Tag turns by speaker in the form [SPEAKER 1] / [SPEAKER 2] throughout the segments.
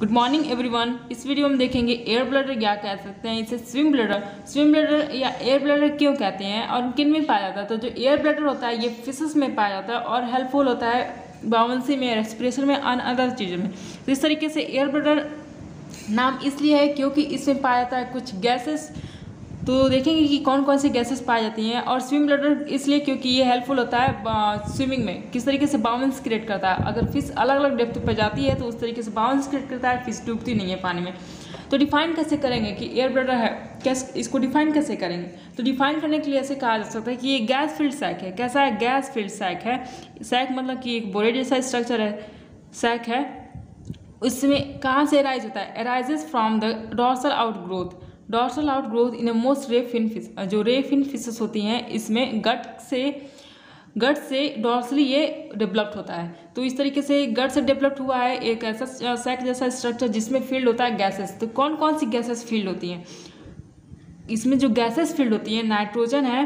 [SPEAKER 1] Good morning everyone. इस video में देखेंगे एयर ब्लडर क्या कह सकते हैं, इसे स्विम ब्लडर या एयर ब्लडर क्यों कहते हैं और किन में पाया जाता है। तो जो एयर ब्लडर होता है ये फिशेस में पाया जाता है और हेल्पफुल होता है बाउंसी में, रेस्पिरेशन में, और अदर चीज़ों में। तो इस तरीके से एयर ब्लडर नाम इसलिए है क्योंकि इसमें पाया जाता है कुछ गैसेस। तो देखेंगे कि कौन कौन सी गैसेस पाई जाती हैं। और स्विम ब्लडर इसलिए क्योंकि ये हेल्पफुल होता है स्विमिंग में, किस तरीके से बाउंस क्रिएट करता है। अगर फिश अलग अलग डेप्थ पर जाती है तो उस तरीके से बाउंस क्रिएट करता है, फिश डूबती नहीं है पानी में। तो डिफाइन कैसे करेंगे कि एयर ब्लडर है, कैसे इसको डिफाइन कैसे करेंगे। तो डिफाइन करने के लिए ऐसे कहा जा सकता है कि ये गैस फील्ड सैक है। कैसा है? गैस फील्ड सैक है। सैक मतलब कि एक बोरे जैसा स्ट्रक्चर है, सैक है। उसमें कहाँ से एराइज होता है? Arises from the dorsal outgrowth. Dorsal outgrowth in most रे फिन फिश, जो रे फिन फिशेस होती हैं इसमें गट से डॉर्सली ये डेवलप्ड होता है। तो इस तरीके से गट से डेवलप्ड हुआ है एक ऐसा सैक जैसा स्ट्रक्चर जिसमें फील्ड होता है गैसेस। तो कौन कौन सी गैसेस फील्ड होती हैं इसमें? जो गैसेस फील्ड होती हैं, नाइट्रोजन है,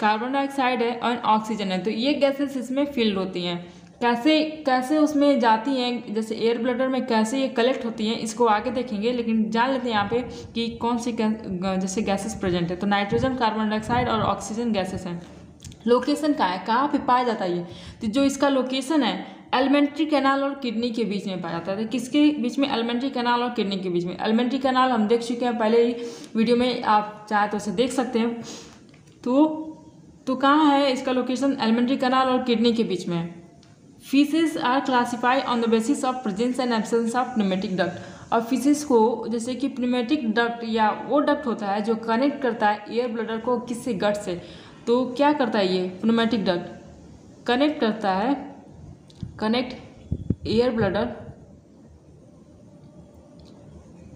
[SPEAKER 1] कार्बन डाइऑक्साइड है और ऑक्सीजन है। तो ये गैसेस इसमें फील्ड होती हैं। कैसे उसमें जाती हैं, जैसे एयर ब्लडर में कैसे ये कलेक्ट होती हैं इसको आगे देखेंगे, लेकिन जान लेते हैं यहाँ पे कि कौन सी जैसे गैसेस प्रेजेंट है। तो नाइट्रोजन, कार्बन डाइऑक्साइड और ऑक्सीजन गैसेस हैं। लोकेशन कहाँ है, कहाँ पे पाया जाता है ये? तो जो इसका लोकेशन है एलिमेंट्री कैनाल और किडनी के बीच में पाया जाता है। तो किसके बीच में? एलिमेंट्री कैनाल और किडनी के बीच में। एलिमेंट्री कैनाल हम देख चुके हैं पहले ही वीडियो में, आप चाहे तो उसे देख सकते हैं। तो कहाँ है इसका लोकेशन? एलिमेंट्री कैनाल और किडनी के बीच में। Fishes are classified on the basis of presence and absence of pneumatic duct. और फिशेस को जैसे कि प्नूमेटिक डक्ट या वो डक्ट होता है जो कनेक्ट करता है एयर ब्लडर को किससे? गट से। तो क्या करता है ये प्नूमेटिक डक्ट? कनेक्ट करता है, कनेक्ट एयर ब्लडर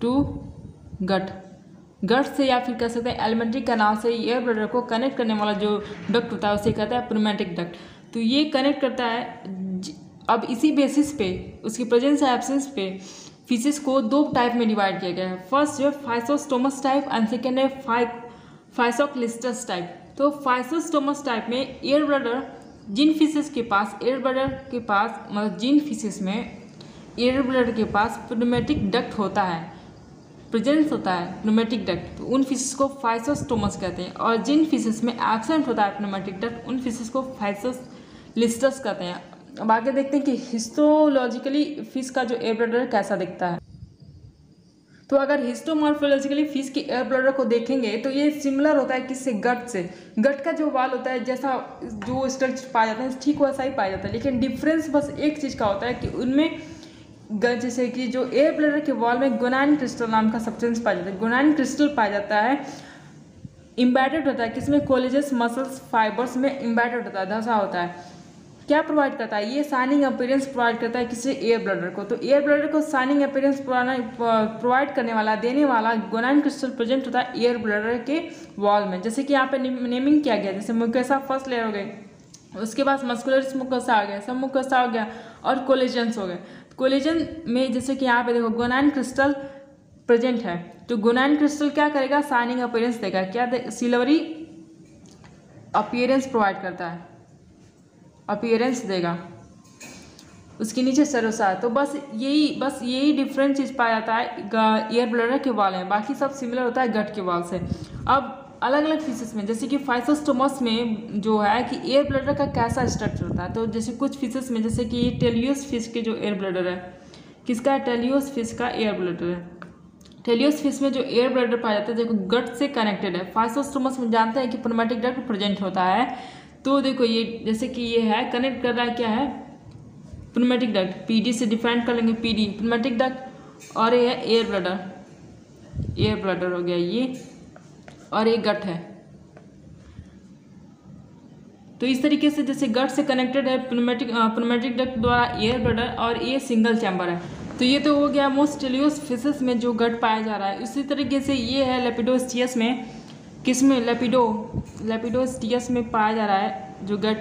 [SPEAKER 1] टू गट से, या फिर कह सकते हैं एलिमेंट्री कैनाल से एयर ब्लडर को कनेक्ट करने वाला जो डक्ट होता है उसे कहता है प्नूमेटिक डक्ट। तो ये कनेक्ट करता है। अब इसी बेसिस पे, उसकी प्रेजेंस या एब्सेंस पे फिशेस को दो टाइप में डिवाइड किया गया है। फर्स्ट जो है फाइसोस्टोमस टाइप एंड सेकेंड है फाइसोक्लिस्टस टाइप। तो फाइसोस्टोमस टाइप में एयर ब्लडर, जिन फिशेस के पास एयर ब्लडर के पास मतलब जिन फिशेस में एयर ब्लडर के पास प्नूमेटिक डक्ट होता है, प्रेजेंस होता है प्नूमेटिक डक्ट, तो उन फिशेस को फाइसोस्टोमस कहते हैं। और जिन फिशेस में एब्सेंट होता है प्नूमेटिक डक्ट उन फिशेस को फाइसोक्लिस्टस कहते हैं। अब आगे देखते हैं कि हिस्टोलॉजिकली फिश का जो एयर ब्लडर कैसा दिखता है। तो अगर हिस्टोमॉर्फोलॉजिकली फिश के एयर ब्लडर को देखेंगे तो ये सिमिलर होता है किससे? गट से। गट का जो वाल होता है, जैसा जो स्ट्रक्चर पाया जाता है ठीक वैसा ही पाया जाता है, लेकिन डिफरेंस बस एक चीज़ का होता है कि उनमें जैसे कि जो एयर ब्लडर के वॉल में गोनाइन क्रिस्टल नाम का सब्सटेंस पाया जाता है। गोनाइन क्रिस्टल पाया जाता है, इम्बेडेड होता है किसमें? कोलेजस मसल्स फाइबर्स में इम्बेडेड होता है, धंसा होता है। क्या प्रोवाइड करता है? ये शाइनिंग अपीयरेंस प्रोवाइड करता है किससे? एयर ब्लडर को। तो एयर ब्लडर को शाइनिंग अपीयरेंस प्रोवाइड करने वाला, देने वाला गोनाइन क्रिस्टल प्रेजेंट होता है एयर ब्लडर के वॉल में। जैसे कि यहाँ पे नेमिंग किया गया, जैसे मुकोसा फर्स्ट लेयर हो गई, उसके बाद मस्कुलरिस मुकोसा आ गया, सब मुकोसा हो गया और कोलेजन्स हो गए। कोलेजन में जैसे कि यहाँ पे देखो गोनाइन क्रिस्टल प्रेजेंट है, तो गोनाइन क्रिस्टल क्या करेगा? शाइनिंग अपीयरेंस देगा। क्या सिल्वरी अपीयरेंस प्रोवाइड करता है, अपीयरेंस देगा। उसके नीचे सरोसा है। तो बस यही डिफरेंट चीज़ पाया जाता है एयर ब्लडर के वाल में, बाकी सब सिमिलर होता है गट के वाल से। अब अलग अलग फिशेस में, जैसे कि फाइसोस्टोमस में जो है कि एयर ब्लडर का कैसा स्ट्रक्चर होता है। तो जैसे कुछ फिशेस में, जैसे कि टेलियोस फिश के जो एयर ब्लडर है, किसका है? टेलियोस फिश का एयर ब्लडर है। टेलियोस फिश में जो एयर ब्लडर पाया जाता है देखो गट से कनेक्टेड है। फाइसोस्टोमस में जानते हैं कि प्नूमेटिक डक्ट प्रेजेंट होता है। तो देखो ये जैसे कि ये है, कनेक्ट कर रहा है, क्या है? प्नूमेटिक डक्ट। पीडी से डिफाइन कर लेंगे, पीडी प्नूमेटिक डक्ट, और ये है एयर ब्लडर, एयर ब्लडर हो गया ये, और ये गट है। तो इस तरीके से जैसे गट से कनेक्टेड है प्नूमेटिक डक्ट द्वारा एयर ब्लडर, और ये सिंगल चैम्बर है। तो ये तो हो गया मोस्ट टेलियोस फिशेस में जो गट पाया जा रहा है। इसी तरीके से ये है लेपिडोस्टियस में, किसमें? लेपिडोस्टियस में पाया जा रहा है जो गट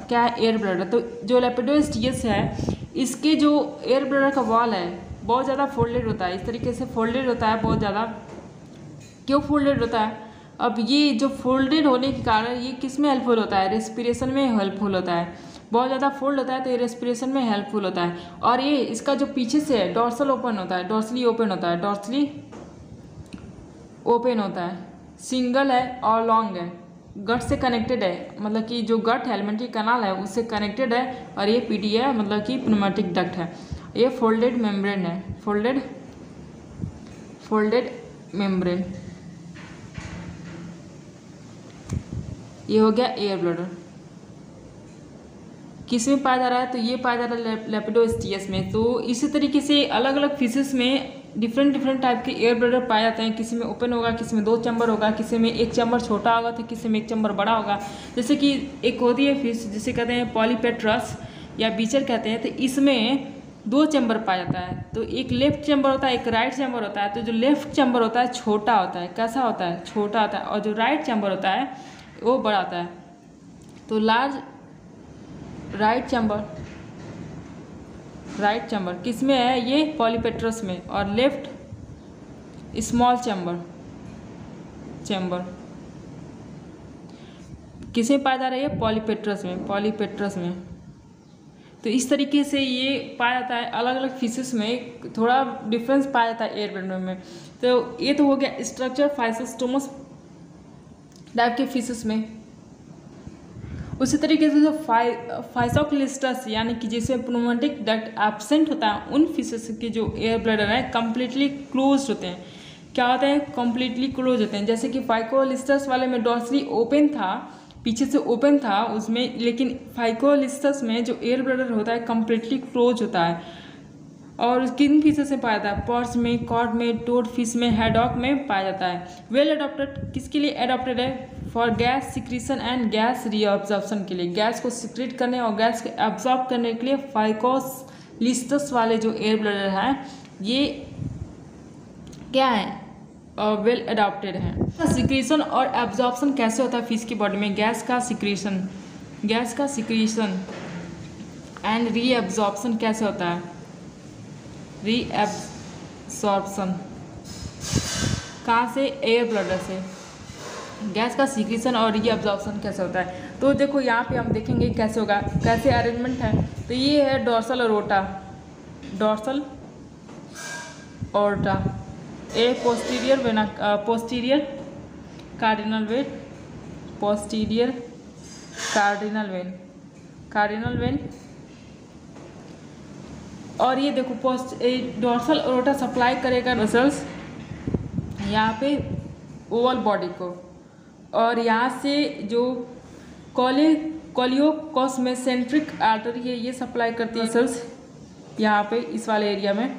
[SPEAKER 1] क्या है? Air bladder. तो जो लेपिडोस्टियस है इसके जो एयर ब्लडर का वॉल है बहुत ज़्यादा फोल्डेड होता है, इस तरीके से फोल्डेड होता है बहुत ज़्यादा। क्यों फोल्डेड होता है? अब ये जो फोल्डेड होने के कारण ये किस में हेल्पफुल होता है? रेस्पिरेशन में हेल्पफुल होता है। बहुत ज़्यादा फोल्ड होता है तो ये रेस्पिरेशन में हेल्पफुल होता है। और ये इसका जो पीछे से है डॉर्सल ओपन होता है, डॉर्सली ओपन होता है, डॉर्सली ओपन होता है, सिंगल है और लॉन्ग है, गट से कनेक्टेड है, मतलब कि जो गट है एलिमेंट्री कनाल है उससे कनेक्टेड है। और ये पीटी है, मतलब कि प्नूमेटिक डक्ट है। ये फोल्डेड मेम्ब्रेन है, फोल्डेड मेम्ब्रेन। ये हो गया एयर ब्लडर। किस में पाया जा रहा है? तो ये पाया जा रहा है लेपिडोस्टियस में। तो इसी तरीके से अलग अलग फिशेस में डिफरेंट टाइप के एयर ब्लडर पाए जाते हैं। किसी में ओपन होगा, किसी में 2 चैम्बर होगा, किसी में 1 चैम्बर छोटा होगा तो किसी में 1 चैम्बर बड़ा होगा। जैसे कि एक होती है फिश जिसे कहते हैं पॉलीपेट्रस या बीचर कहते हैं, तो इसमें 2 चैम्बर पाया जाता है। तो एक लेफ्ट चैम्बर होता है, एक राइट चैम्बर होता है। तो जो लेफ्ट चैम्बर होता है छोटा होता है, कैसा होता है? छोटा होता है। और जो राइट चैम्बर होता है वो बड़ा होता है। तो लार्ज राइट चैम्बर किस में है? ये पॉलीपेट्रस में। और लेफ्ट स्मॉल चैम्बर किस में पाया जा रहा है? ये पॉलीपेट्रस में। तो इस तरीके से ये पाया जाता है। अलग अलग फिशेस में थोड़ा डिफरेंस पाया जाता है एयर ब्लडर में। तो ये तो हो गया स्ट्रक्चर फाइसोस्टोमस टाइप के फिशेस में। उसी तरीके से जो फाइसोक्लिस्टस यानी कि जिसमें प्नूमेटिक डक्ट एब्सेंट होता है, उन फिशेस के जो एयर ब्लडर है कम्प्लीटली क्लोज होते हैं। क्या होते हैं? कम्प्लीटली क्लोज होते हैं। जैसे कि फाइकोलिस्टस वाले में डॉर्सली ओपन था, पीछे से ओपन था उसमें, लेकिन फाइकोलिस्टस में जो एयर ब्लडर होता है कम्प्लीटली क्लोज होता है। और किन फिशेस में पाया जाता है? पर्च में, कॉड में, टोड फिश में, हैडॉक में पाया जाता है। वेल एडॉप्टेड किसके लिए एडॉप्टेड है? For gas secretion and gas reabsorption के लिए, गैस को सिक्रेट करने और गैस को एब्जॉर्ब करने के लिए फाइकोलिस्टस वाले जो एयर ब्लडर हैं ये क्या है? वेल एडॉप्टेड है। सिक्रीशन और एब्जॉर्प्शन कैसे होता है फिश की बॉडी में? गैस का सिक्रीशन एंड रीअब्जॉर्प्शन कैसे होता है? रीअब्जॉर्प्शन कहाँ से? एयर ब्लडर से। गैस का सिक्रीशन और रीअब्जॉर्प्शन कैसे होता है? तो देखो यहाँ पे हम देखेंगे कैसे होगा, कैसे अरेंजमेंट है। तो ये है dorsal aorta, A posterior cardinal when. और ये देखो डॉर्सल ओर्टा सप्लाई करेगा मसल्स यहाँ पे ओवल बॉडी को। और यहाँ से जो कोलियोकॉस में सेंट्रिक आर्टरी है ये सप्लाई करती है मसल्स यहाँ पे इस वाले एरिया में।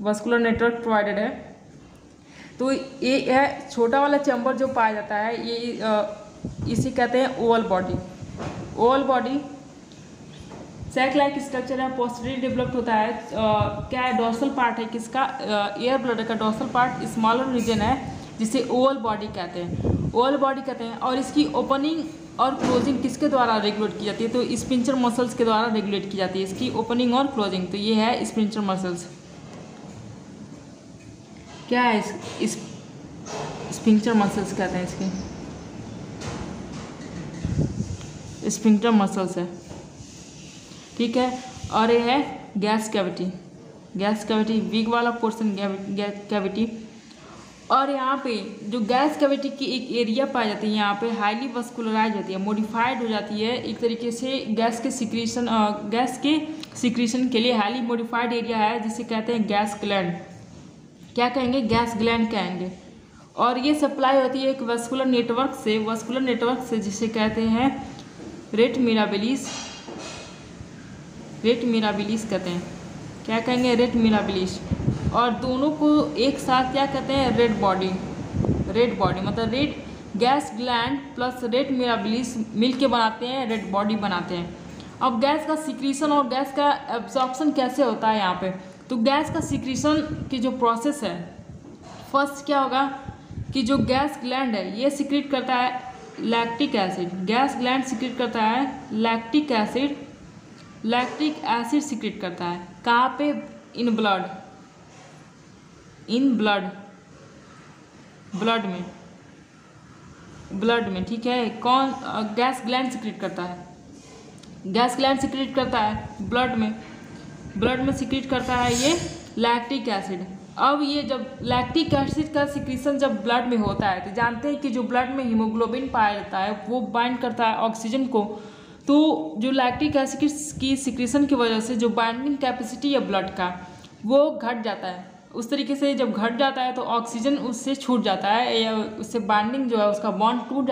[SPEAKER 1] वस्कुलर नेटवर्क प्रोवाइडेड है। तो ये है छोटा वाला चैम्बर जो पाया जाता है, ये इसे कहते हैं oval body. Sac like structure है, पोस्टीरियर डेवलप्ड होता है। क्या है? डॉर्सल पार्ट है किसका? एयर ब्लडर का डॉर्सल पार्ट स्मॉलर रीजन है जिसे ओवल बॉडी कहते हैं। और इसकी ओपनिंग और क्लोजिंग किसके द्वारा रेगुलेट की जाती है? तो स्पिंचर मसल्स के द्वारा रेगुलेट की जाती है इसकी ओपनिंग और क्लोजिंग। तो ये है स्पिंचर मसल्स। क्या है? स्पिंचर मसल्स कहते हैं इसके, स्पिंक्टर मसल्स है, ठीक है। और ये है गैस कैविटी वीक वाला पोर्शन कैविटी। और यहाँ पे जो गैस कैविटी की एक एरिया पाई जाती है, यहाँ पे हाईली वस्कुलराइज होती है, मॉडिफाइड हो जाती है एक तरीके से गैस के सिक्रीशन के लिए हाईली मॉडिफाइड एरिया है जिसे कहते हैं गैस ग्लैंड। क्या कहेंगे? गैस ग्लैंड कहेंगे। और ये सप्लाई होती है एक वस्कुलर नेटवर्क से जिसे कहते हैं रेट मिराबिलिस कहते हैं। क्या कहेंगे? Rate mirabilis. और दोनों को एक साथ क्या कहते हैं? रेड बॉडी मतलब red gas gland plus rate mirabilis मिलके बनाते हैं रेड बॉडी बनाते हैं। अब गैस का सिक्रीशन और गैस का एब्जॉर्प्शन कैसे होता है यहाँ पे? तो गैस का सिक्रीशन की जो प्रोसेस है, फर्स्ट क्या होगा कि जो गैस ग्लैंड है ये सिक्रीट करता है lactic acid. Gas gland secrete करता है लैक्टिक एसिड सिक्रीट करता है। कहाँ पे? इन ब्लड में। ब्लड में, ठीक है। कौन गैस ग्लैंड सिक्रेट करता है, गैस ग्लैंड सिक्रेट करता है ब्लड में सिक्रेट करता है ये लैक्टिक एसिड। अब ये जब लैक्टिक एसिड का सिक्रीशन जब ब्लड में होता है तो जानते हैं कि जो ब्लड में हीमोग्लोबिन पाया जाता है वो बाइंड करता है ऑक्सीजन को, तो जो लैक्टिक एसिड की सिक्रीशन की वजह से जो बाइंडिंग कैपेसिटी है ब्लड का वो घट जाता है। उस तरीके से जब घट जाता है तो ऑक्सीजन उससे छूट जाता है या उससे बाइंडिंग जो है उसका बॉन्ड टूट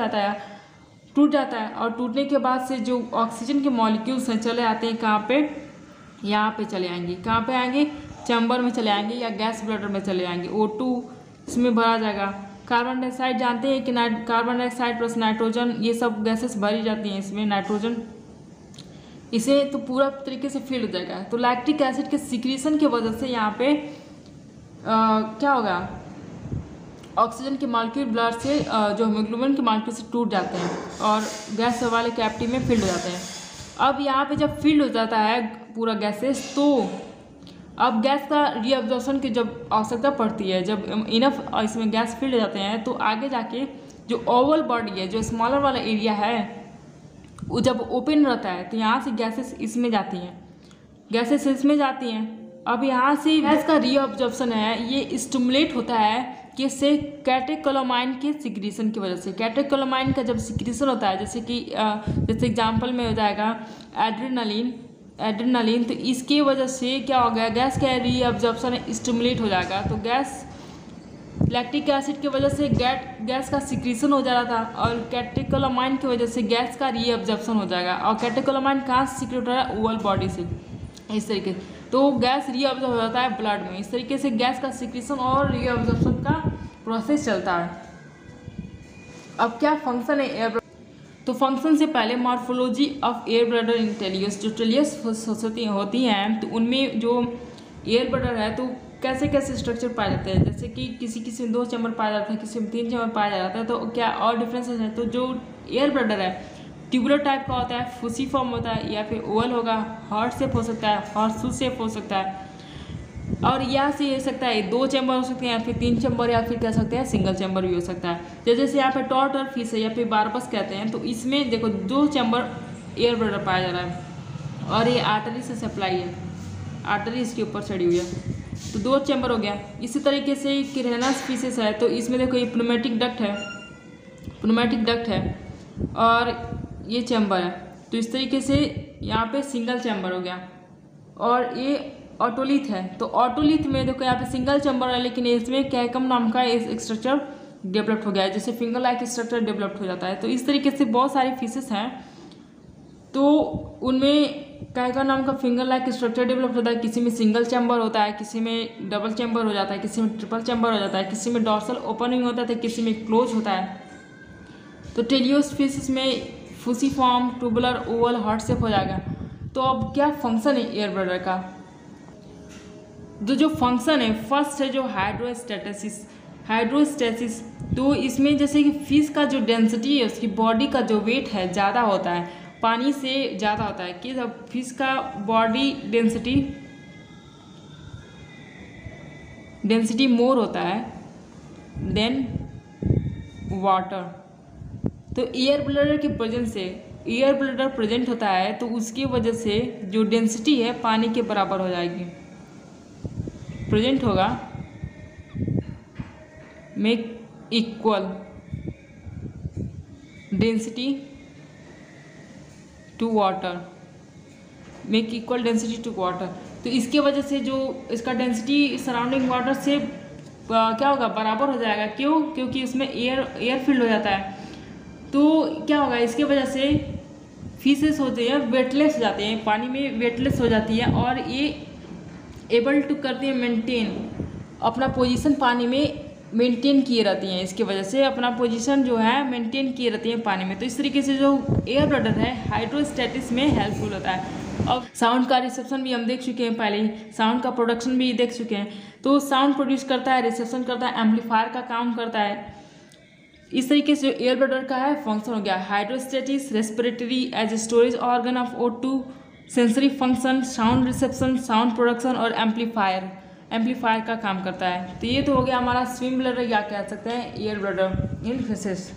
[SPEAKER 1] जाता है और टूटने के बाद से जो ऑक्सीजन के मॉलिक्यूल्स हैं चले आते हैं कहाँ पे, यहाँ पे चले आएंगे। कहाँ पे आएंगे, चैम्बर में चले आएंगे या गैस ब्लडर में चले आएंगे। O2 इसमें भरा जाएगा। कार्बन डाइऑक्साइड जानते हैं कि कार्बन डाइऑक्साइड प्लस नाइट्रोजन ये सब गैसेस भरी जाती हैं इसमें, नाइट्रोजन इसे तो पूरा तरीके से फिल हो जाएगा। तो लैक्टिक एसिड के सिक्रीशन की वजह से यहाँ पे क्या होगा, ऑक्सीजन के मॉलिक्यूल ब्लड से जो हीमोग्लोबिन के मॉलिक्यूल से टूट जाते हैं और गैस वाले कैविटी में फिल्ड हो जाते हैं। अब यहाँ पे जब फिल्ड हो जाता है पूरा गैसेस तो अब गैस का रीअब्जॉर्प्शन की जब आवश्यकता पड़ती है, जब इनफ इसमें गैस फिल्ड हो जाते हैं तो आगे जाके जो ओवल बॉडी है, जो स्मॉलर वाला एरिया है, वो जब ओपन रहता है तो यहाँ से गैसेस इसमें जाती हैं, अब यहाँ से गैस का रीअब्जॉर्प्शन है ये स्टिमुलेट होता है किससे, कैटेकोलामाइन के सिक्रीशन की वजह से। कैटेकोलामाइन का जब सिक्रीशन होता है जैसे एग्जाम्पल में हो जाएगा एड्रेनालिन, तो इसकी वजह से क्या हो गया, गैस का रीअब्जॉर्प्शन स्टिमुलेट हो जाएगा। तो गैस लैक्टिक एसिड की वजह से गैस का सिक्रीशन हो जा रहा था और कैटेकोलामाइन की वजह से गैस का रीअब्जॉर्प्शन हो जाएगा। और कैटेकोलामाइन कहाँ से सिक्रेट हो रहा है, ओवल बॉडी से, इस तरीके से। तो गैस रीअब्जॉर्ब हो जाता है ब्लड में। इस तरीके से गैस का सिक्रीशन और रीअब्जॉर्प्शन का प्रोसेस चलता है। अब क्या फंक्शन है एयर, तो फंक्शन से पहले मॉर्फोलॉजी ऑफ एयर ब्लडर इन टेलियस, जो टेलियस होती हैं तो उनमें जो एयर ब्लडर है तो कैसे कैसे स्ट्रक्चर पाए जाते हैं, जैसे कि किसी में 2 चैम्बर पाया जाता है, किसी में 3 चैम्बर पाया जाता है। तो क्या और डिफरेंसेस हैं, तो जो एयर ब्लडर है ट्यूबुलर टाइप का होता है, फूसीफॉर्म होता है या फिर ओवल होगा, हार्ट शेप हो सकता है, हॉर्सशू शेप हो सकता है, और यहाँ से हो सकता है 2 चैम्बर हो सकते हैं या फिर 3 चैम्बर या फिर कह सकते हैं सिंगल चैम्बर भी हो सकता है। जैसे यहाँ पे टॉर्टर फिश है या फिर बारबस कहते हैं, तो इसमें देखो 2 चैम्बर एयर ब्लडर पाया जा रहा है और ये आर्टरी से सप्लाई है, आर्टरी इसके ऊपर चढ़ी हुई है, तो 2 चैम्बर हो गया। इसी तरीके से किरेनस फिशेस है, तो इसमें देखो ये प्नोमेटिक डक्ट है और ये चैम्बर है, तो इस तरीके से यहाँ पे सिंगल चैम्बर हो गया। और ये ऑटोलिथ है, तो ऑटोलिथ में देखो यहाँ पे सिंगल चैम्बर है लेकिन इसमें कैकम नाम का स्ट्रक्चर डेवलप्ड हो गया है, जैसे फिंगर लाइक स्ट्रक्चर डेवलप्ड हो जाता है। तो इस तरीके से बहुत सारे फिशेस हैं तो उनमें कैका नाम का फिंगर लाइक स्ट्रक्चर डेवलप होता है। किसी में सिंगल चैम्बर होता है, किसी में डबल चैम्बर हो जाता है, किसी में ट्रिपल चैम्बर हो जाता है, किसी में डॉर्सल ओपनिंग होता है तो किसी में क्लोज होता है। तो टेलियोस फिशेस में फूसीफॉर्म, ट्यूबुलर, ओवल, हार्ट शेप हो जाएगा। तो अब क्या फंक्शन है एयर ब्लडर का, जो फंक्शन है फर्स्ट है जो हाइड्रोस्टेसिस। तो इसमें जैसे कि फिश का जो डेंसिटी है, उसकी बॉडी का जो वेट है ज़्यादा होता है, पानी से ज़्यादा होता है कि जब फिश का बॉडी डेंसिटी मोर होता है देन वाटर। तो एयर ब्लडर की प्रेजेंस से एयर ब्लडर प्रेजेंट होता है तो उसकी वजह से जो डेंसिटी है पानी के बराबर हो जाएगी, प्रेजेंट होगा, make equal density to water, make equal density to water. तो इसके वजह से जो इसका डेंसिटी सराउंडिंग वाटर से क्या होगा, बराबर हो जाएगा। क्यों, क्योंकि उसमें एयर फिल्ड हो जाता है। तो क्या होगा, इसके वजह से फिशेस होते हैं वेटलेस हो जाते हैं, पानी में वेटलेस हो जाती है और ये एबल टू करती है मेंटेन अपना पोजीशन, पानी में मेंटेन किए रहती हैं। इसकी वजह से अपना पोजीशन जो है मेंटेन किए रहती हैं पानी में। तो इस तरीके से जो एयर ब्लडर है हाइड्रोस्टेटिस में हेल्पफुल होता है। अब साउंड का रिसेप्शन भी हम देख चुके हैं, पहले ही साउंड का प्रोडक्शन भी देख चुके हैं। तो साउंड प्रोड्यूस करता है, रिसेप्शन करता है, एम्पलीफायर का काम करता है। इस तरीके से एयर ब्लडर का है फंक्शन हो गया hydrostatics, respiratory as storage organ of O2, sensory function, sound reception, sound production और एम्पलीफायर का काम करता है। तो ये तो हो गया हमारा स्विम ब्लडर या कह सकते हैं एयर ब्लडर इन फिशेस।